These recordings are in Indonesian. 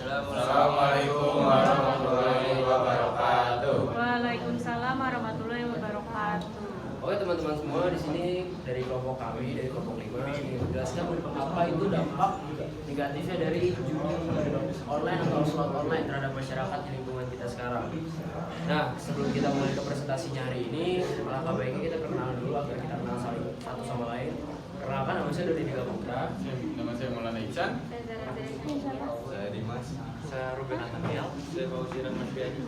Assalamualaikum warahmatullahi wabarakatuh. Waalaikumsalam warahmatullahi wabarakatuh. Oke teman-teman semua, di sini dari kelompok kami, dari kelompok 5 ingin menjelaskan apa itu dampak negatifnya dari judi online atau slot online terhadap masyarakat di lingkungan kita sekarang. Nah, sebelum kita mulai ke presentasinya hari ini, alangkah baiknya kita perkenalan dulu agar kita kenal saling satu sama lain. Perkenalkan, nama saya Dodi Putra. Nama saya Maulana Iksan. Saya Dimas. Saya Ruben Nathaniel. Saya Fauzi Rahman Biadi.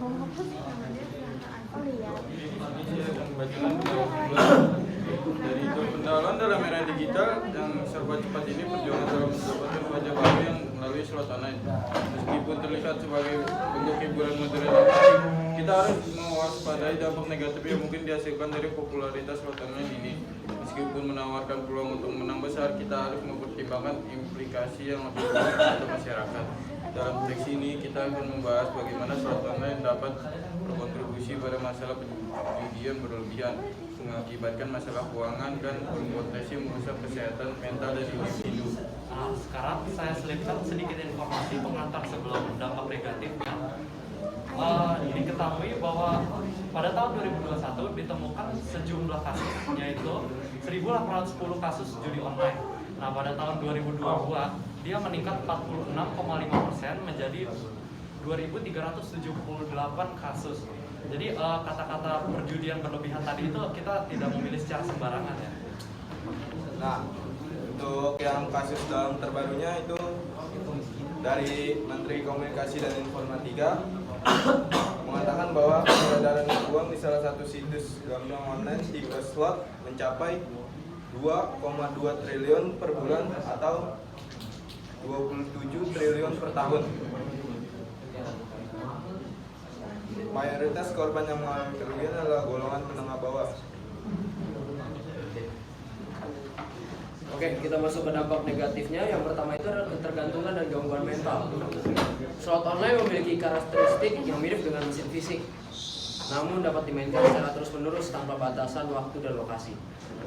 Ini saya akan membacakan dari itu pendalaman dalam era digital yang serba cepat ini, perjuangan dalam mendapatkan wajah baru yang melalui slot online. Meskipun terlihat sebagai bentuk hiburan modern yang menarik, kita harus mewaspadai dampak negatif yang mungkin dihasilkan dari popularitas slot online ini. Meskipun menawarkan peluang untuk menang besar, kita harus mempertimbangkan implikasi yang lebih luas untuk masyarakat. Dalam seksi ini kita akan membahas bagaimana slot online dapat berkontribusi pada masalah penjudian berlebihan, mengakibatkan masalah keuangan dan berpotensi merusak kesehatan mental dan individu. Sekarang saya selipkan sedikit informasi pengantar sebelum dampak negatifnya. Diketahui bahwa pada tahun 2021 ditemukan sejumlah kasus, yaitu 1.810 kasus judi online. Nah, pada tahun 2022 dia meningkat 46,5% menjadi 2.378 kasus. Jadi kata-kata perjudian berlebihan tadi itu kita tidak memilih secara sembarangan ya. Nah, untuk yang kasus dalam terbarunya itu dari Menteri Komunikasi dan Informatika mengatakan bahwa peredaran uang di salah satu situs gambling online di slot mencapai 2,2 triliun per bulan atau 27 triliun per tahun. Mayoritas korban yang mengalami kerugian adalah golongan menengah bawah. Oke, kita masuk ke dampak negatifnya. Yang pertama itu adalah ketergantungan dan gangguan mental. Slot online memiliki karakteristik yang mirip dengan mesin fisik, namun dapat dimainkan secara terus-menerus tanpa batasan waktu dan lokasi.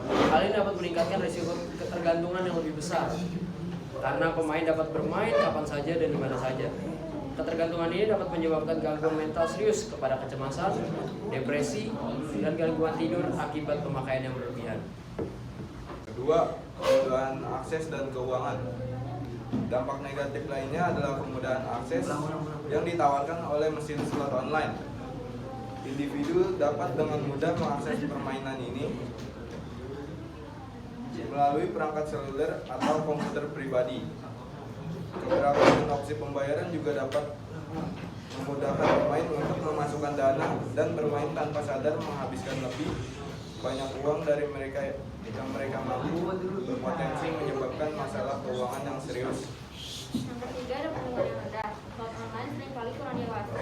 Hal ini dapat meningkatkan risiko ketergantungan yang lebih besar, karena pemain dapat bermain kapan saja dan di mana saja. Ketergantungan ini dapat menyebabkan gangguan mental serius kepada kecemasan, depresi, dan gangguan tidur akibat pemakaian yang berlebihan. Kedua, kemudahan akses dan keuangan. Dampak negatif lainnya adalah kemudahan akses yang ditawarkan oleh mesin slot online. Individu dapat dengan mudah mengakses permainan ini melalui perangkat seluler atau komputer pribadi. Keberagaman opsi pembayaran juga dapat memudahkan pemain untuk memasukkan dana dan bermain tanpa sadar menghabiskan lebih banyak uang dari mereka yang mereka mampu, berpotensi menyebabkan masalah keuangan yang serius. Yang ketiga, ada perlindungan yang rendah. Slot online seringkali kurang dewasa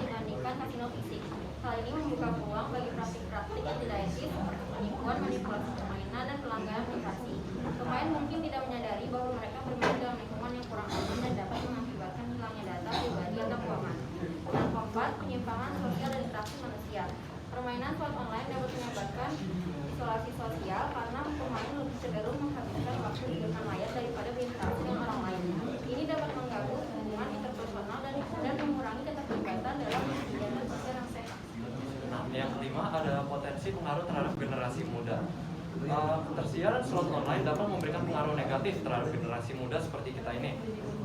dibandingkan kasino fisik. Hal ini membuka peluang bagi praktik-praktik yang tidak etis seperti penipuan, manipulasi permainan, dan pelanggaran privasi. Pemain mungkin tidak menyadari bahwa mereka bermain dalam lingkungan yang kurang aman dan dapat mengakibatkan hilangnya data pribadi atau keuangan. Yang keempat, penyimpangan sosial dan interaksi manusia. Permainan slot online dapat menyebabkan isolasi sosial karena pemain lebih cenderung menghabiskan waktu di depan layar daripada berinteraksi dengan orang lain. Ini dapat mengganggu hubungan interpersonal dan mengurangi keterlibatan dalam kegiatan sosial yang sehat. Nah, yang kelima ada potensi pengaruh terhadap generasi muda. Ketersediaan slot online dapat memberikan pengaruh negatif terhadap generasi muda seperti kita ini.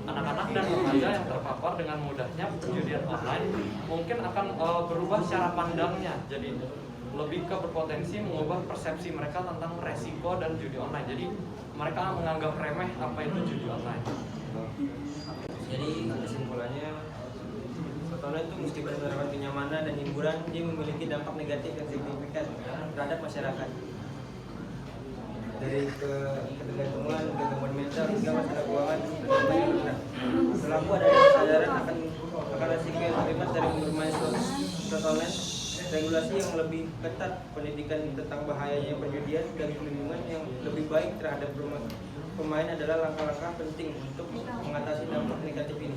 Anak-anak dan remaja yang terpapar dengan mudahnya perjudian online mungkin akan berubah cara pandangnya, jadi lebih ke berpotensi mengubah persepsi mereka tentang resiko dan judi online. Jadi mereka menganggap remeh apa itu judi online. Jadi kesimpulannya, slot online itu mesti berdasarkan kenyamanan dan hiburan, dia memiliki dampak negatif yang signifikan terhadap masyarakat. Dari ketergantungan, gangguan mental hingga masalah keuangan dan lain-lain. Pelaku ada kesadaran akan resiko yang terlibat dari bermain slot online, regulasi yang lebih ketat, pendidikan tentang bahayanya perjudian, dan perlindungan yang lebih baik terhadap pemain adalah langkah-langkah penting untuk mengatasi dampak negatif ini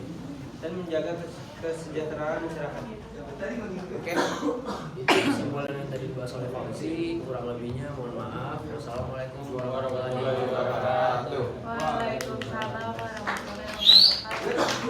dan menjaga kesejahteraan masyarakat. Oke, itu kesimpulan yang tadi dibahas oleh Fauzi. Kurang lebihnya mohon maaf. Wassalamualaikum warahmatullahi wabarakatuh. Waalaikumsalam warahmatullahi wabarakatuh.